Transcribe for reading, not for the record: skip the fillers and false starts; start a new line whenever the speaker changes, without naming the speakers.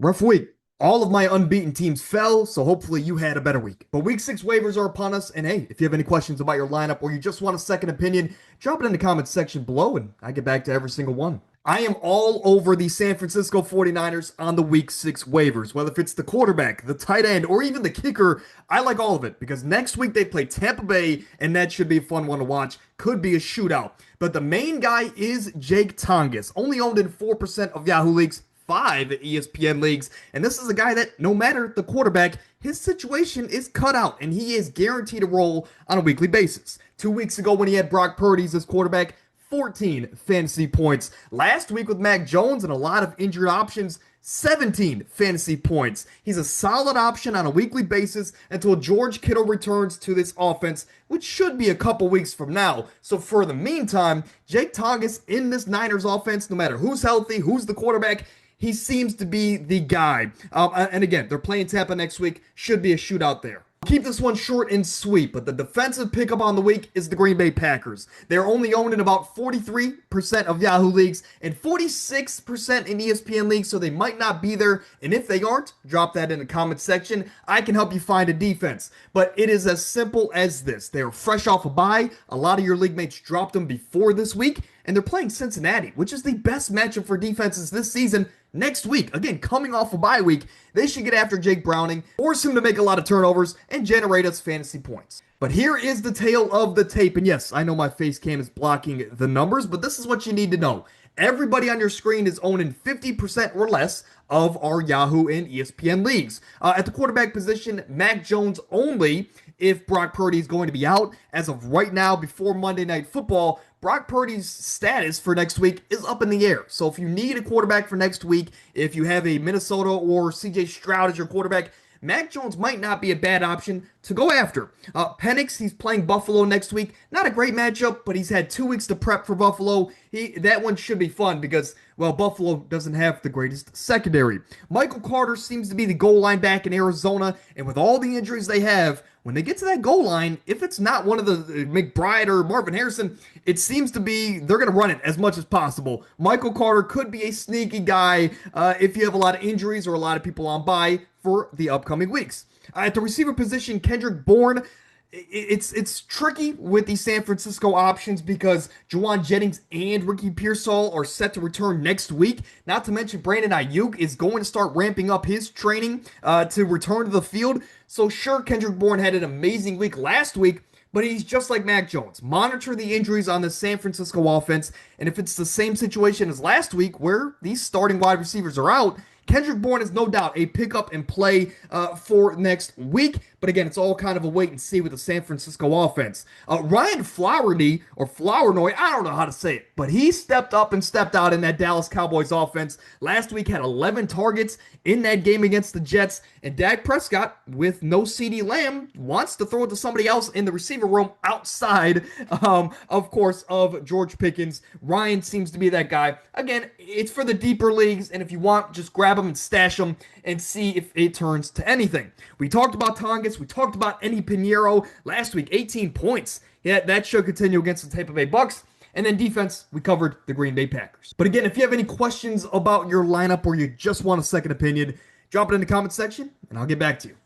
Rough week. All of my unbeaten teams fell, so hopefully you had a better week. But week six waivers are upon us, and hey, if you have any questions about your lineup or you just want a second opinion, drop it in the comments section below and I get back to every single one. I am all over the San Francisco 49ers on the week six waivers. Whether if it's the quarterback, the tight end, or even the kicker, I like all of it because next week they play Tampa Bay, and that should be a fun one to watch. Could be a shootout. But the main guy is Jake Tonges, only owned in 4% of Yahoo leagues, five ESPN leagues. And this is a guy that, no matter the quarterback, his situation is cut out and he is guaranteed a role on a weekly basis. 2 weeks ago, when he had Brock Purdy as quarterback, 14 fantasy points. Last week with Mac Jones and a lot of injured options, 17 fantasy points. He's a solid option on a weekly basis until George Kittle returns to this offense, which should be a couple weeks from now. So for the meantime, Jake Tonges in this Niners offense, no matter who's healthy, who's the quarterback, he seems to be the guy. And again, they're playing Tampa next week. Should be a shootout there. Keep this one short and sweet, but the defensive pickup on the week is the Green Bay Packers. They're only owned in about 43% of Yahoo leagues and 46% in ESPN leagues, so they might not be there. And if they aren't, drop that in the comment section. I can help you find a defense. But it is as simple as this. They are fresh off a bye. A lot of your league mates dropped them before this week, and they're playing Cincinnati, which is the best matchup for defenses this season. Next week, again, coming off a bye week, they should get after Jake Browning, force him to make a lot of turnovers, and generate us fantasy points. But here is the tale of the tape. And yes, I know my face cam is blocking the numbers, but this is what you need to know. Everybody on your screen is owning 50% or less of our Yahoo and ESPN leagues. At the quarterback position, Mac Jones only if Brock Purdy is going to be out. As of right now, before Monday Night Football, Brock Purdy's status for next week is up in the air. So if you need a quarterback for next week, if you have a Minnesota or CJ Stroud as your quarterback, Mac Jones might not be a bad option to go after. Penix, he's playing Buffalo next week. Not a great matchup, but he's had 2 weeks to prep for Buffalo. That one should be fun because, well, Buffalo doesn't have the greatest secondary. Michael Carter seems to be the goal line back in Arizona, and with all the injuries they have, when they get to that goal line, if it's not one of the McBride or Marvin Harrison, it seems to be they're going to run it as much as possible. Michael Carter could be a sneaky guy if you have a lot of injuries or a lot of people on bye for the upcoming weeks. At the receiver position, Kendrick Bourne, it's tricky with the San Francisco options because Juwan Jennings and Ricky Pearsall are set to return next week. Not to mention Brandon Ayuk is going to start ramping up his training to return to the field. So sure, Kendrick Bourne had an amazing week last week, but he's just like Mac Jones. Monitor the injuries on the San Francisco offense, and if it's the same situation as last week where these starting wide receivers are out, Kendrick Bourne is no doubt a pickup and play for next week. But again, it's all kind of a wait and see with the San Francisco offense. Ryan Flowerny, or Flournoy, I don't know how to say it, but he stepped up and stepped out in that Dallas Cowboys offense. Last week had 11 targets in that game against the Jets. And Dak Prescott, with no CeeDee Lamb, wants to throw it to somebody else in the receiver room outside, of course, of George Pickens. Ryan seems to be that guy. Again, it's for the deeper leagues, and if you want, just grab them and stash them and see if it turns to anything. We talked about Tonges. We talked about Eddie Pinheiro last week, 18 points. Yeah, that should continue against the Tampa Bay Bucks. And then defense, we covered the Green Bay Packers. But again, if you have any questions about your lineup or you just want a second opinion, drop it in the comment section and I'll get back to you.